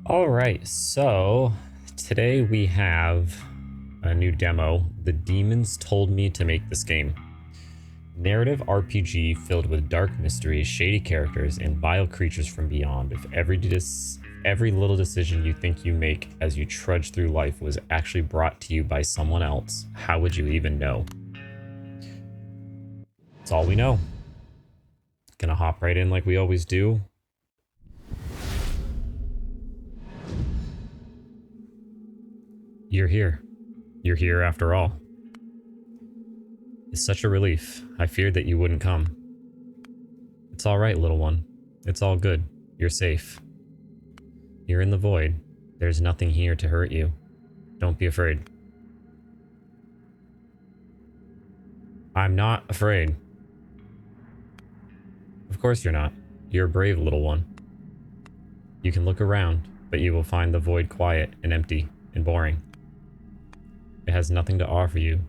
All right, so today we have a new demo. The demons told me to make this game. Narrative RPG filled with dark mysteries, shady characters, and vile creatures from beyond. If every little decision you think you make as you trudge through life was actually brought to you by someone else, how would you even know? That's all we know. Gonna hop right in like we always do. You're here. You're here after all. It's such a relief. I feared that you wouldn't come. It's all right, little one. It's all good. You're safe. You're in the void. There's nothing here to hurt you. Don't be afraid. I'm not afraid. Of course you're not. You're a brave little one. You can look around, but you will find the void quiet and empty and boring. It has nothing to offer you,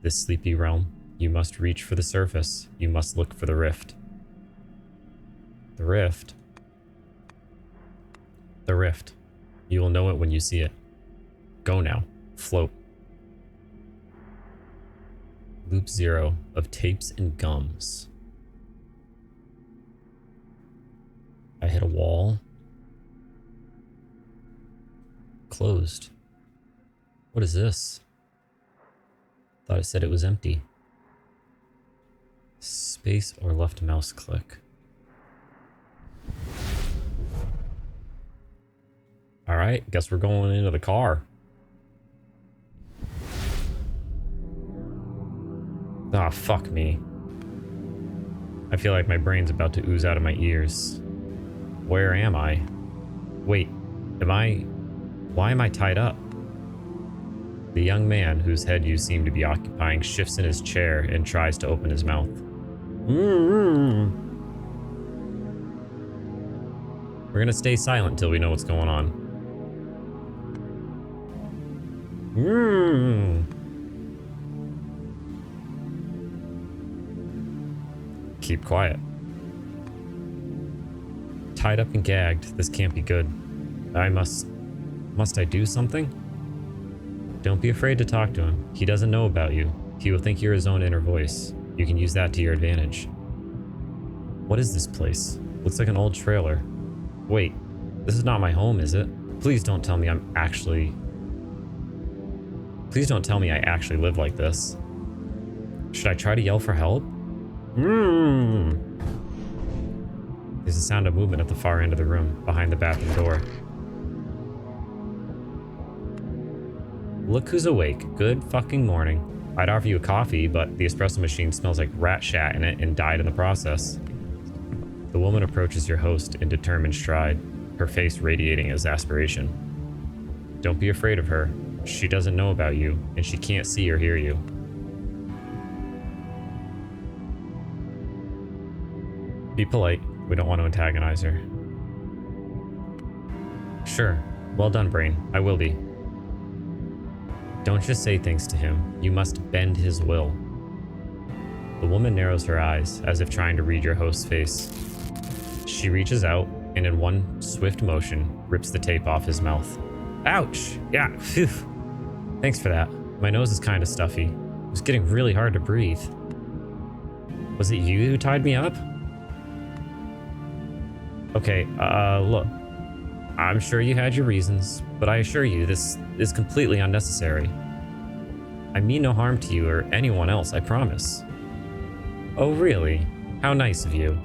this sleepy realm. You must reach for the surface. You must look for the rift. The rift? The rift. You will know it when you see it. Go now. Float. Loop 0 of tapes and gums. I hit a wall. Closed. What is this? Thought it said it was empty. Space or left mouse click. Alright, guess we're going into the car. Ah, fuck me. I feel like my brain's about to ooze out of my ears. Where am I? Wait, why am I tied up? The young man whose head you seem to be occupying shifts in his chair and tries to open his mouth. We're gonna stay silent until we know what's going on. Keep quiet. Tied up and gagged. This can't be good. Must I do something? Don't be afraid to talk to him. He doesn't know about you. He will think you're his own inner voice. You can use that to your advantage. What is this place? Looks like an old trailer. Wait, this is not my home, is it? Please don't tell me Please don't tell me I actually live like this. Should I try to yell for help? There's a sound of movement at the far end of the room, behind the bathroom door. Look who's awake. Good fucking morning. I'd offer you a coffee, but the espresso machine smells like rat shat in it and died in the process. The woman approaches your host in determined stride, her face radiating exasperation. Don't be afraid of her. She doesn't know about you, and she can't see or hear you. Be polite. We don't want to antagonize her. Sure. Well done, Brain. I will be. Don't just say things to him. You must bend his will. The woman narrows her eyes, as if trying to read your host's face. She reaches out, and in one swift motion, rips the tape off his mouth. Ouch! Yeah, phew. Thanks for that. My nose is kind of stuffy. It was getting really hard to breathe. Was it you who tied me up? Okay, look. I'm sure you had your reasons, but I assure you this is completely unnecessary. I mean no harm to you or anyone else, I promise. Oh really? How nice of you.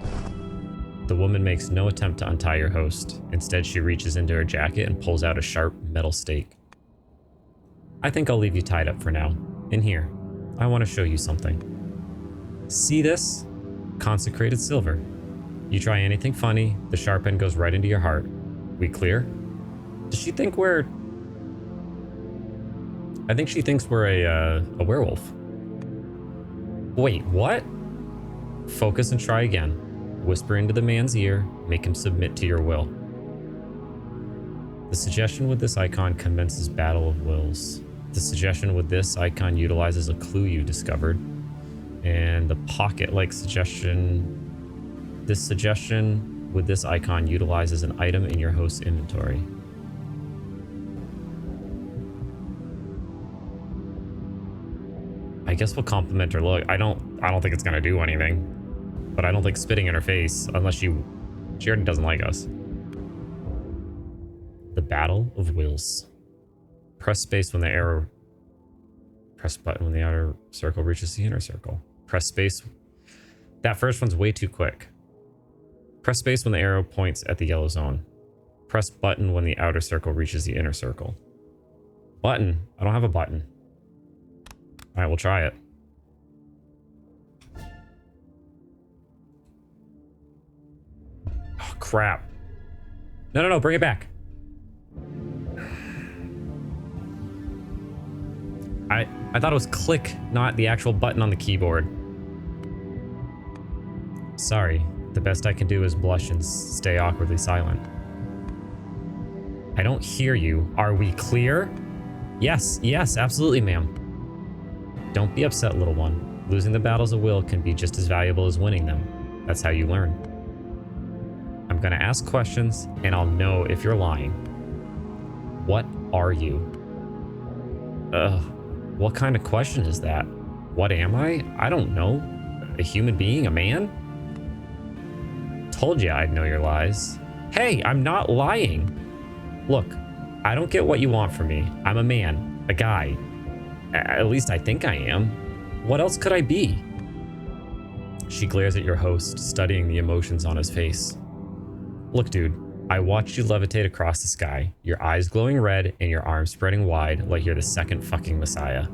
The woman makes no attempt to untie your host. Instead, she reaches into her jacket and pulls out a sharp metal stake. I think I'll leave you tied up for now. In here, I want to show you something. See this? Consecrated silver. You try anything funny, the sharp end goes right into your heart. We clear? Does she think we're... I think she thinks we're a werewolf. Wait, what? Focus and try again. Whisper into the man's ear, make him submit to your will. The suggestion with this icon commences battle of wills. The suggestion with this icon utilizes a clue you discovered. And the pocket-like suggestion... This suggestion with this icon utilizes an item in your host's inventory. I guess we'll compliment her look. I don't think it's gonna do anything. But I don't think spitting in her face, unless she already doesn't like us. The Battle of Wills. Press space when the arrow... Press button when the outer circle reaches the inner circle. Press space... That first one's way too quick. Press space when the arrow points at the yellow zone. Press button when the outer circle reaches the inner circle. Button? I don't have a button. Alright, we'll try it. Oh, crap. No, bring it back. I thought it was click, not the actual button on the keyboard. Sorry, the best I can do is blush and stay awkwardly silent. I don't hear you. Are we clear? Yes, absolutely, ma'am. Don't be upset, little one. Losing the battles of will can be just as valuable as winning them. That's how you learn. I'm gonna ask questions, and I'll know if you're lying. What are you? What kind of question is that? What am I? I don't know. A human being? A man? Told you I'd know your lies. Hey, I'm not lying. Look, I don't get what you want from me. I'm a man, a guy. At least I think I am. What else could I be? She glares at your host, studying the emotions on his face. Look, dude, I watched you levitate across the sky, your eyes glowing red and your arms spreading wide like you're the second fucking messiah.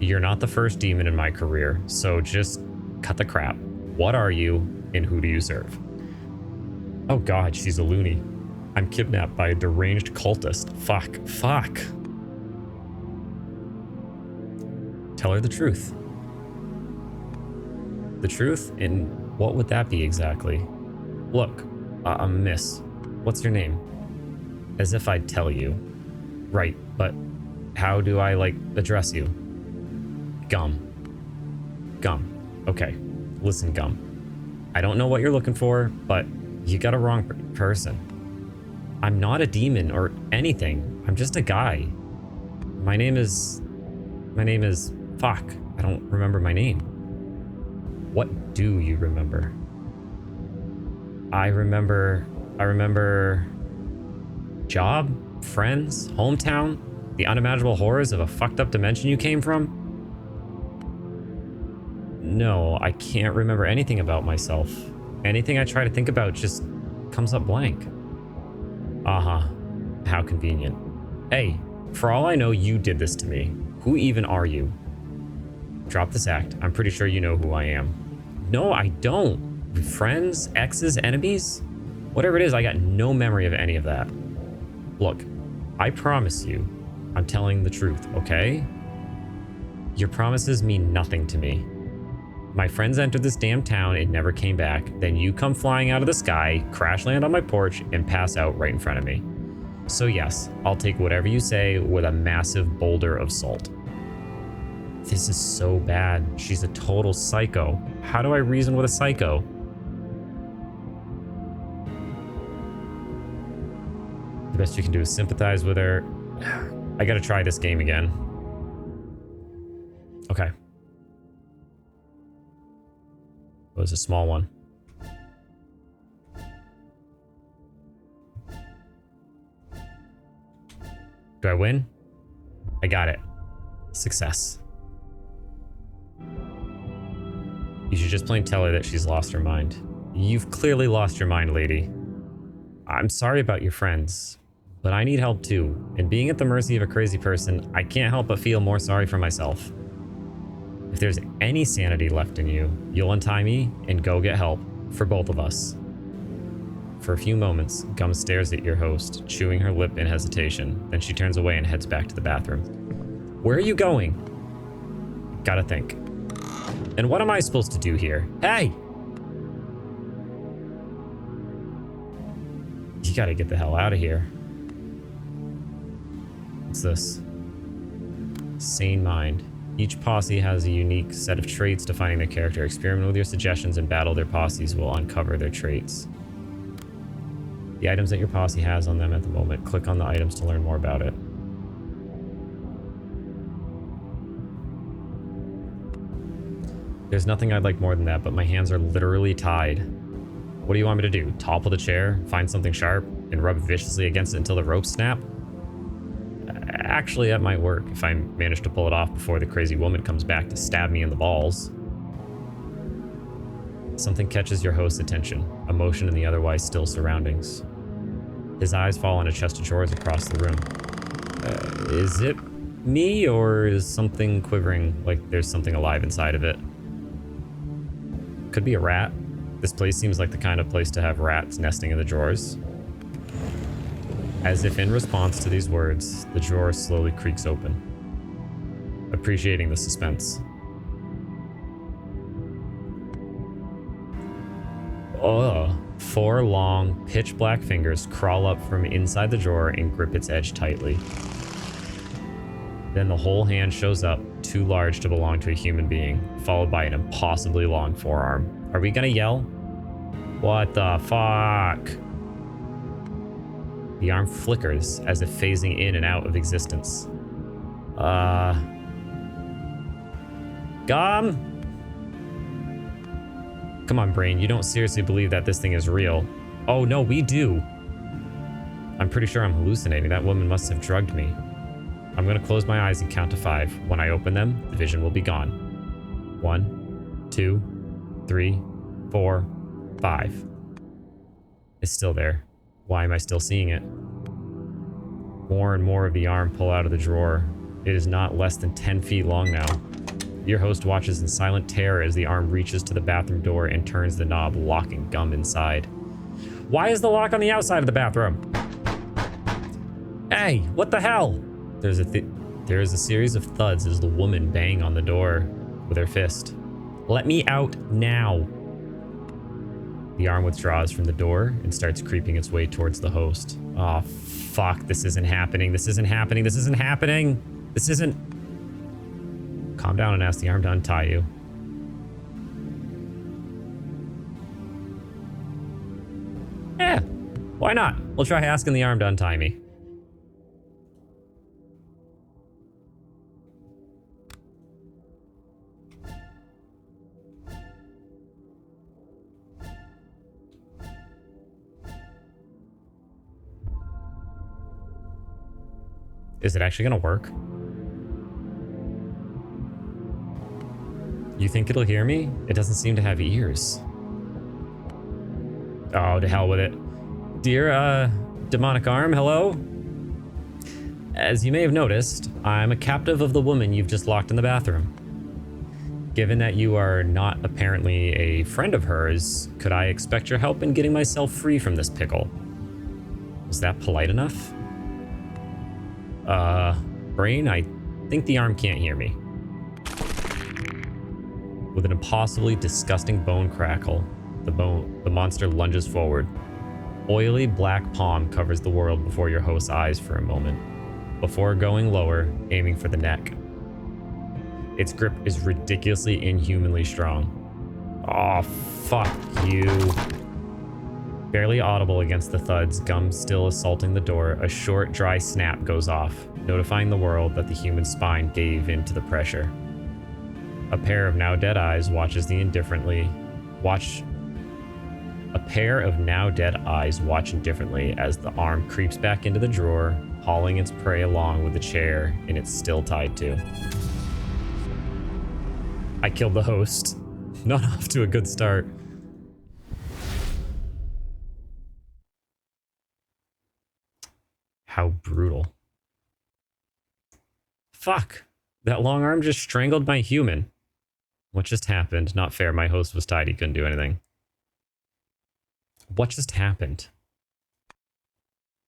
You're not the first demon in my career, so just cut the crap. What are you, and who do you serve? Oh god, she's a loony. I'm kidnapped by a deranged cultist. Fuck. Tell her the truth. The truth? And what would that be exactly? Look, miss, what's your name? As if I'd tell you. Right, but how do I, address you? Gum. Okay, listen, Gum. I don't know what you're looking for, but you got a wrong person. I'm not a demon or anything. I'm just a guy. My name is... Fuck, I don't remember my name. What do you remember? I remember... Job? Friends? Hometown? The unimaginable horrors of a fucked up dimension you came from? No, I can't remember anything about myself. Anything I try to think about just comes up blank. Uh-huh. How convenient. Hey, for all I know, you did this to me. Who even are you? Drop this act. I'm pretty sure you know who I am. No, I don't. Friends? Exes? Enemies? Whatever it is, I got no memory of any of that. Look, I promise you, I'm telling the truth, okay? Your promises mean nothing to me. My friends entered this damn town and never came back. Then you come flying out of the sky, crash land on my porch, and pass out right in front of me. So yes, I'll take whatever you say with a massive boulder of salt. This is so bad. She's a total psycho. How do I reason with a psycho? The best you can do is sympathize with her. I gotta try this game again. Okay. It was a small one. Do I win? I got it. Success. You should just plain tell her that she's lost her mind. You've clearly lost your mind, lady. I'm sorry about your friends, but I need help too. And being at the mercy of a crazy person, I can't help but feel more sorry for myself. If there's any sanity left in you, you'll untie me and go get help for both of us. For a few moments, Gum stares at your host, chewing her lip in hesitation. Then she turns away and heads back to the bathroom. Where are you going? Gotta think. And what am I supposed to do here? Hey! You gotta get the hell out of here. What's this? Sane mind. Each posse has a unique set of traits defining their character. Experiment with your suggestions and battle their posses will uncover their traits. The items that your posse has on them at the moment. Click on the items to learn more about it. There's nothing I'd like more than that, but my hands are literally tied. What do you want me to do? Topple the chair, find something sharp, and rub viciously against it until the ropes snap? Actually, that might work if I manage to pull it off before the crazy woman comes back to stab me in the balls. Something catches your host's attention, a motion in the otherwise still surroundings. His eyes fall on a chest of drawers across the room. Is it me, or is something quivering like there's something alive inside of it? Could be a rat. This place seems like the kind of place to have rats nesting in the drawers. As if in response to these words, the drawer slowly creaks open, appreciating the suspense. Oh, 4 long, pitch black fingers crawl up from inside the drawer and grip its edge tightly. Then the whole hand shows up, too large to belong to a human being, followed by an impossibly long forearm. Are we gonna yell? What the fuck? The arm flickers as if phasing in and out of existence. Gum? Come on, brain, you don't seriously believe that this thing is real. Oh no, we do. I'm pretty sure I'm hallucinating. That woman must have drugged me. I'm gonna close my eyes and count to 5. When I open them, the vision will be gone. 1, 2, 3, 4, 5. It's still there. Why am I still seeing it? More and more of the arm pull out of the drawer. It is not less than 10 feet long now. Your host watches in silent terror as the arm reaches to the bathroom door and turns the knob, locking Gum inside. Why is the lock on the outside of the bathroom? Hey, what the hell? There is a series of thuds as the woman bang on the door with her fist. Let me out now. The arm withdraws from the door and starts creeping its way towards the host. Oh, fuck. This isn't happening. This isn't happening. This isn't happening. This isn't... Calm down and ask the arm to untie you. Yeah, why not? We'll try asking the arm to untie me. Is it actually gonna work? You think it'll hear me? It doesn't seem to have ears. Oh, to hell with it. Dear, demonic arm, hello? As you may have noticed, I'm a captive of the woman you've just locked in the bathroom. Given that you are not apparently a friend of hers, could I expect your help in getting myself free from this pickle? Was that polite enough? Brain, I think the arm can't hear me. With an impossibly disgusting bone crackle, the monster lunges forward. Oily black palm covers the world before your host's eyes for a moment, before going lower, aiming for the neck. Its grip is ridiculously inhumanly strong. Oh, fuck you. Barely audible against the thuds, Gum still assaulting the door, a short, dry snap goes off, notifying the world that the human spine gave in to the pressure. A pair of now dead eyes watch indifferently as the arm creeps back into the drawer, hauling its prey along with the chair and it's still tied to. I killed the host. Not off to a good start. How brutal. Fuck. That long arm just strangled my human. What just happened? Not fair. My host was tied. He couldn't do anything. What just happened?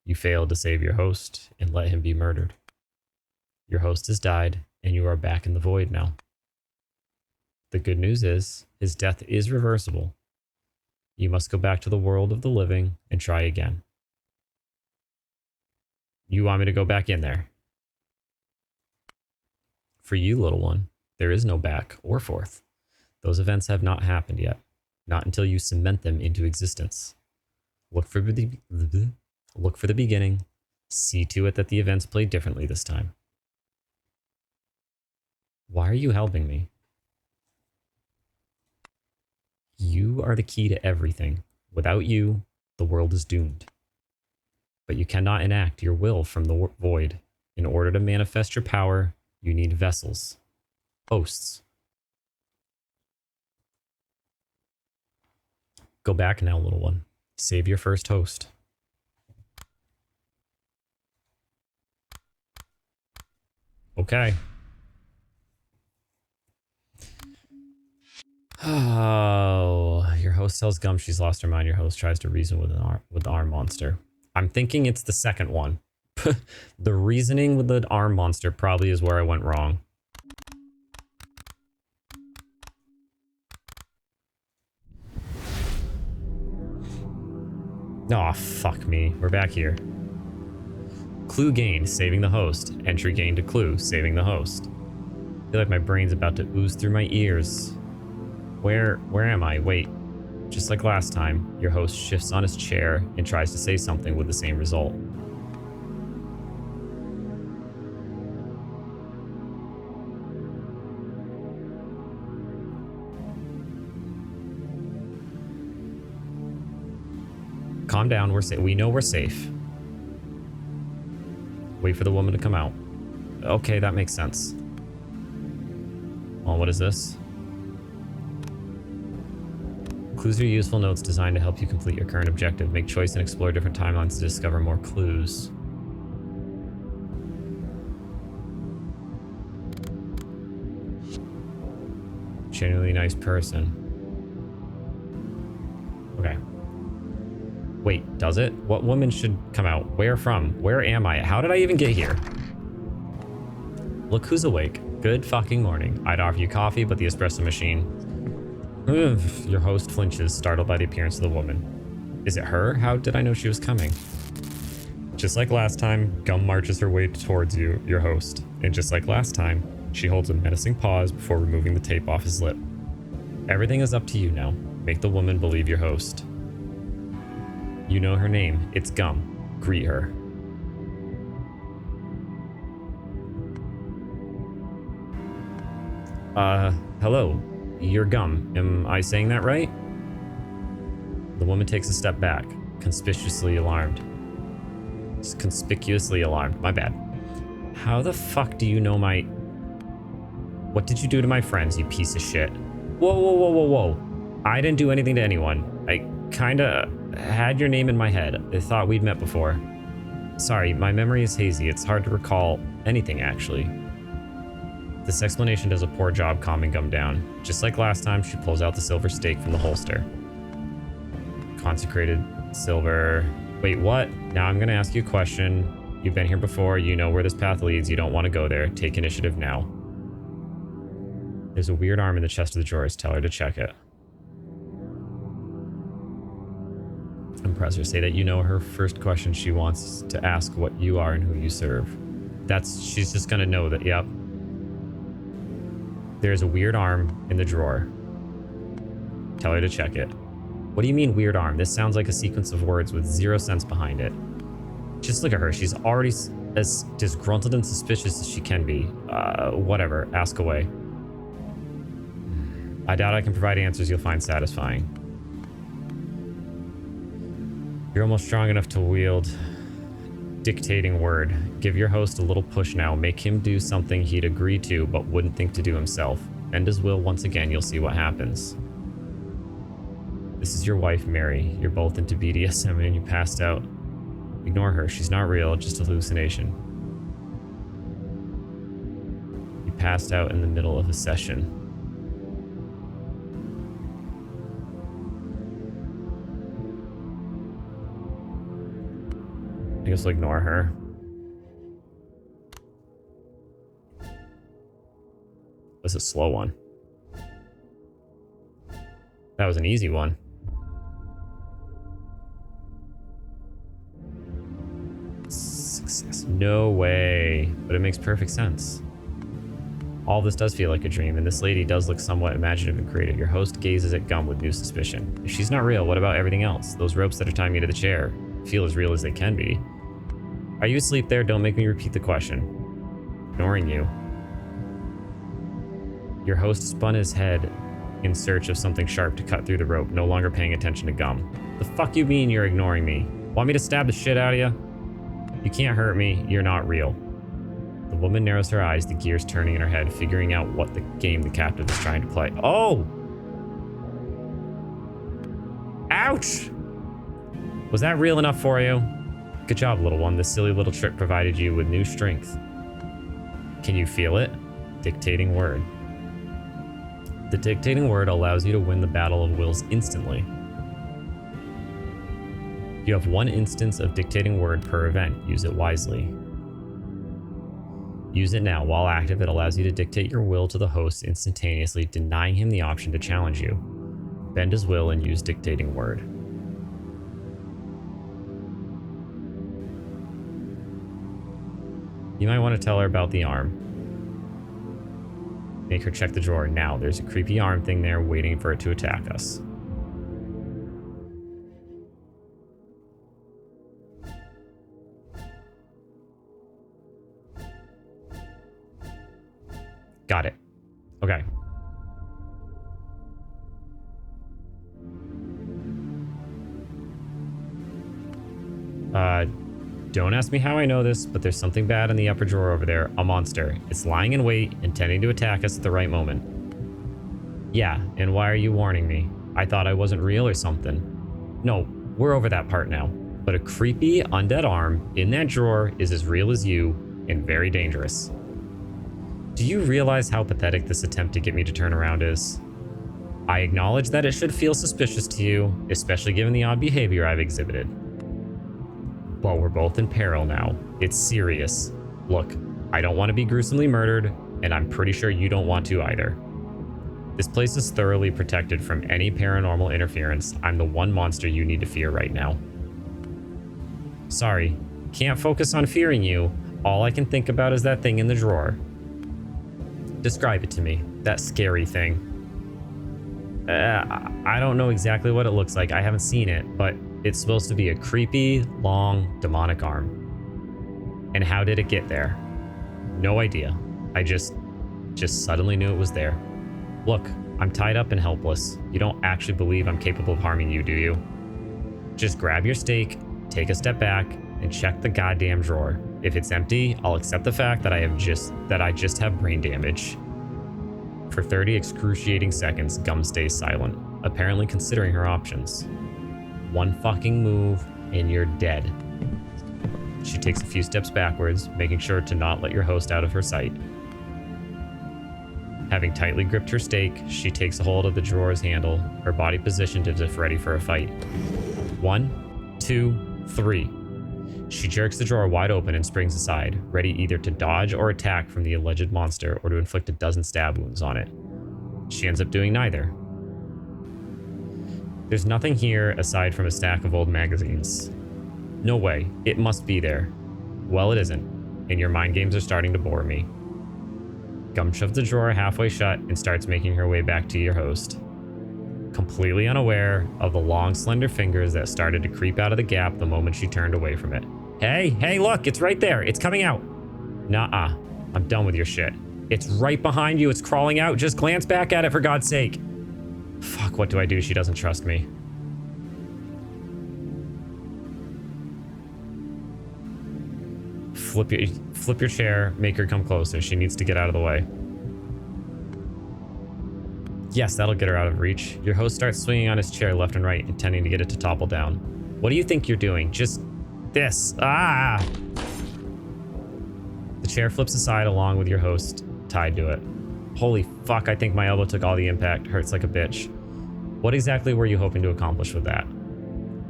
You failed to save your host and let him be murdered. Your host has died, and you are back in the void now. The good news is, his death is reversible. You must go back to the world of the living and try again. You want me to go back in there? For you, little one, there is no back or forth. Those events have not happened yet. Not until you cement them into existence. Look for the beginning. See to it that the events play differently this time. Why are you helping me? You are the key to everything. Without you, the world is doomed. But you cannot enact your will from the void. In order to manifest your power, you need vessels. Hosts. Go back now, little one. Save your first host. Okay. Oh, your host tells Gum she's lost her mind. Your host tries to reason with the arm monster. I'm thinking it's the second one. The reasoning with the arm monster probably is where I went wrong. Aw, oh, fuck me. We're back here. Clue gained, saving the host. Entry gained to clue, saving the host. I feel like my brain's about to ooze through my ears. Where am I? Wait. Just like last time, your host shifts on his chair and tries to say something with the same result. Calm down, we're safe. We know we're safe. Wait for the woman to come out. Okay, that makes sense. Well, what is this? Clues are useful notes designed to help you complete your current objective. Make choice and explore different timelines to discover more clues. Genuinely nice person. Okay. Wait, does it? What woman should come out? Where from? Where am I? How did I even get here? Look who's awake. Good fucking morning. I'd offer you coffee, but the espresso machine... Ugh. Your host flinches, startled by the appearance of the woman. Is it her? How did I know she was coming? Just like last time, Gum marches her way towards you, your host. And just like last time, she holds a menacing pause before removing the tape off his lip. Everything is up to you now. Make the woman believe your host. You know her name. It's Gum. Greet her. Hello. You're Gum. Am I saying that right? The woman takes a step back, conspicuously alarmed. Conspicuously alarmed. My bad. How the fuck do you know my... What did you do to my friends, you piece of shit? Whoa, whoa, whoa, whoa, whoa. I didn't do anything to anyone. I kinda had your name in my head. I thought we'd met before. Sorry, my memory is hazy. It's hard to recall anything, actually. This explanation does a poor job calming Gum down. Just like last time, she pulls out the silver stake from the holster. Consecrated silver... Wait, what? Now I'm gonna ask you a question. You've been here before. You know where this path leads. You don't want to go there. Take initiative now. There's a weird arm in the chest of the drawers. Tell her to check it. Impress her. Say that you know her first question. She wants to ask what you are and who you serve. She's just gonna know that, yep. There's a weird arm in the drawer. Tell her to check it. What do you mean weird arm? This sounds like a sequence of words with zero sense behind it. Just look at her. She's already as disgruntled and suspicious as she can be. Whatever. Ask away. I doubt I can provide answers you'll find satisfying. You're almost strong enough to wield dictating word. Give your host a little push now. Make him do something he'd agree to but wouldn't think to do himself. Bend his will once again. You'll see what happens. This is your wife, Mary. You're both into BDSM and you passed out. Ignore her. She's not real, just a hallucination. You passed out in the middle of a session. I guess we'll ignore her. That's a slow one. That was an easy one. Success. No way. But it makes perfect sense. All this does feel like a dream, and this lady does look somewhat imaginative and creative. Your host gazes at Gum with new suspicion. If she's not real, what about everything else? Those ropes that are tying me to the chair feel as real as they can be. Are you asleep there? Don't make me repeat the question. Ignoring you. Your host spun his head in search of something sharp to cut through the rope, no longer paying attention to Gum. The fuck you mean you're ignoring me? Want me to stab the shit out of you? You can't hurt me, you're not real. The woman narrows her eyes, the gears turning in her head, figuring out what the game the captive is trying to play. Oh! Ouch! Was that real enough for you? Good job, little one. This silly little trick provided you with new strength. Can you feel it? Dictating word. The dictating word allows you to win the battle of wills instantly. You have 1 instance of dictating word per event. Use it wisely. Use it now. While active, it allows you to dictate your will to the host instantaneously, denying him the option to challenge you. Bend his will and use dictating word. You might want to tell her about the arm. Make her check the drawer. Now, there's a creepy arm thing there waiting for it to attack us. Got it. Okay. Don't ask me how I know this, but there's something bad in the upper drawer over there. A monster. It's lying in wait, intending to attack us at the right moment. Yeah, and why are you warning me? I thought I wasn't real or something. No, we're over that part now. But a creepy, undead arm in that drawer is as real as you and very dangerous. Do you realize how pathetic this attempt to get me to turn around is? I acknowledge that it should feel suspicious to you, especially given the odd behavior I've exhibited. But we're both in peril now. It's serious. Look, I don't want to be gruesomely murdered, and I'm pretty sure you don't want to either. This place is thoroughly protected from any paranormal interference. I'm the one monster you need to fear right now. Sorry, can't focus on fearing you. All I can think about is that thing in the drawer. Describe it to me, that scary thing. I don't know exactly what it looks like. I haven't seen it, but it's supposed to be a creepy, long, demonic arm. And how did it get there? No idea. I just suddenly knew it was there. Look, I'm tied up and helpless. You don't actually believe I'm capable of harming you, do you? Just grab your stake, take a step back, and check the goddamn drawer. If it's empty, I'll accept the fact that I just have brain damage. For 30 excruciating seconds, Gum stays silent, apparently considering her options. One fucking move, and you're dead. She takes a few steps backwards, making sure to not let your host out of her sight. Having tightly gripped her stake, she takes a hold of the drawer's handle, her body positioned as if ready for a fight. 1, 2, 3. She jerks the drawer wide open and springs aside, ready either to dodge or attack from the alleged monster or to inflict a dozen stab wounds on it. She ends up doing neither. There's nothing here aside from a stack of old magazines. No way, it must be there. Well, it isn't, and your mind games are starting to bore me. Gum shoves the drawer halfway shut and starts making her way back to your host, completely unaware of the long, slender fingers that started to creep out of the gap the moment she turned away from it. Hey, look, it's right there. It's coming out. Nuh-uh. I'm done with your shit. It's right behind you. It's crawling out. Just glance back at it, for God's sake. Fuck, what do I do? She doesn't trust me. Flip your chair. Make her come closer. She needs to get out of the way. Yes, that'll get her out of reach. Your host starts swinging on his chair left and right, intending to get it to topple down. What do you think you're doing? Just this. Ah! The chair flips aside along with your host tied to it. Holy fuck, I think my elbow took all the impact. Hurts like a bitch. What exactly were you hoping to accomplish with that?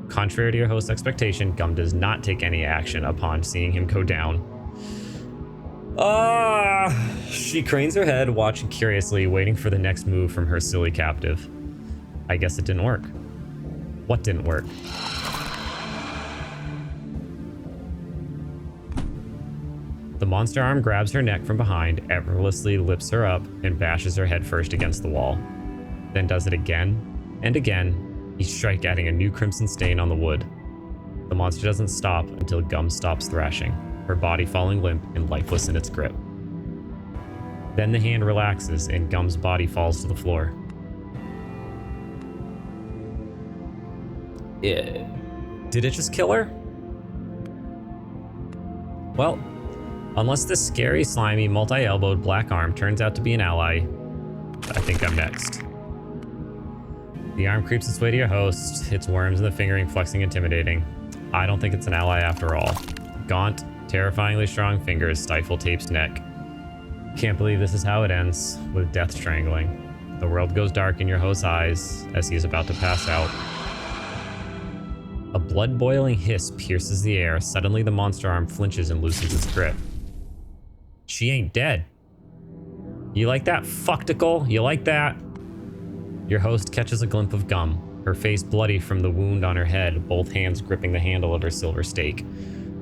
Contrary to your host's expectation, Gum does not take any action upon seeing him go down. She cranes her head, watching curiously, waiting for the next move from her silly captive. I guess it didn't work. What didn't work? The monster arm grabs her neck from behind, effortlessly lifts her up, and bashes her head first against the wall. Then does it again and again, each strike adding a new crimson stain on the wood. The monster doesn't stop until Gum stops thrashing, her body falling limp and lifeless in its grip. Then the hand relaxes and Gum's body falls to the floor. Did it just kill her? Well, unless this scary, slimy, multi-elbowed black arm turns out to be an ally, I think I'm next. The arm creeps its way to your host, its worms and the fingering flexing intimidating. I don't think it's an ally after all. Gaunt, terrifyingly strong fingers stifle Tape's neck. Can't believe this is how it ends, with death strangling. The world goes dark in your host's eyes as he is about to pass out. A blood-boiling hiss pierces the air. Suddenly, the monster arm flinches and loosens its grip. She ain't dead. You like that, fuckticle? You like that? Your host catches a glimpse of gum, her face bloody from the wound on her head, both hands gripping the handle of her silver stake,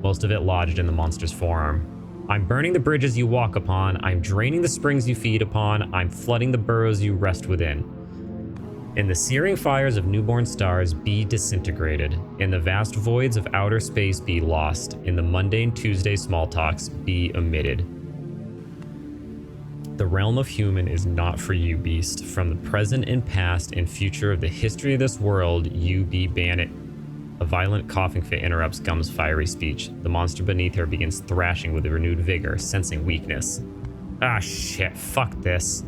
most of it lodged in the monster's forearm. I'm burning the bridges you walk upon. I'm draining the springs you feed upon. I'm flooding the burrows you rest within. In the searing fires of newborn stars, be disintegrated. In the vast voids of outer space, be lost. In the mundane Tuesday small talks, be omitted. The realm of human is not for you, beast. From the present and past and future of the history of this world, you be banned. A violent coughing fit interrupts Gum's fiery speech. The monster beneath her begins thrashing with renewed vigor, sensing weakness. Ah, shit, fuck this.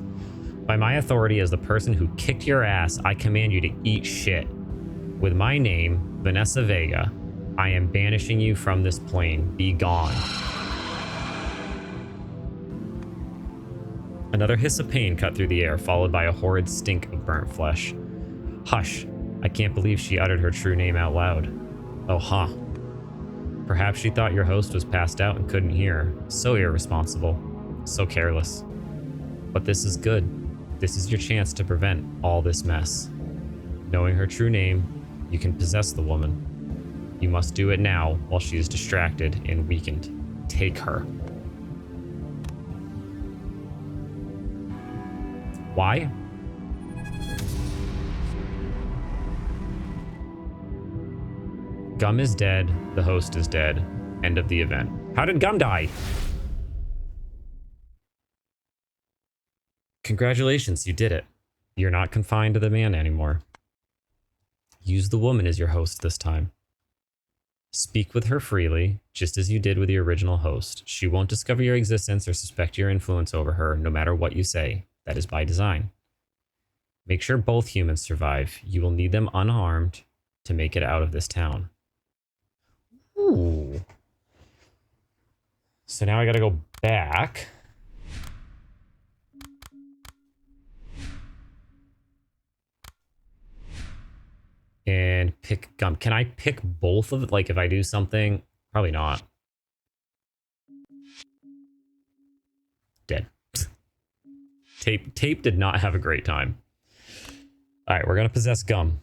By my authority as the person who kicked your ass, I command you to eat shit. With my name, Vanessa Vega, I am banishing you from this plane. Be gone. Another hiss of pain cut through the air, followed by a horrid stink of burnt flesh. Hush. I can't believe she uttered her true name out loud. Oh, huh. Perhaps she thought your host was passed out and couldn't hear. So irresponsible. So careless. But this is good. This is your chance to prevent all this mess. Knowing her true name, you can possess the woman. You must do it now while she is distracted and weakened. Take her. Why? Gum is dead. The host is dead. End of the event. How did Gum die? Congratulations, you did it. You're not confined to the man anymore. Use the woman as your host this time. Speak with her freely, just as you did with the original host. She won't discover your existence or suspect your influence over her, no matter what you say. That is by design. Make sure both humans survive. You will need them unharmed to make it out of this town. Ooh. So now I gotta go back. And pick Gum. Can I pick both of it? Like if I do something? Probably not. Dead. Tape did not have a great time. All right, we're gonna possess Gum.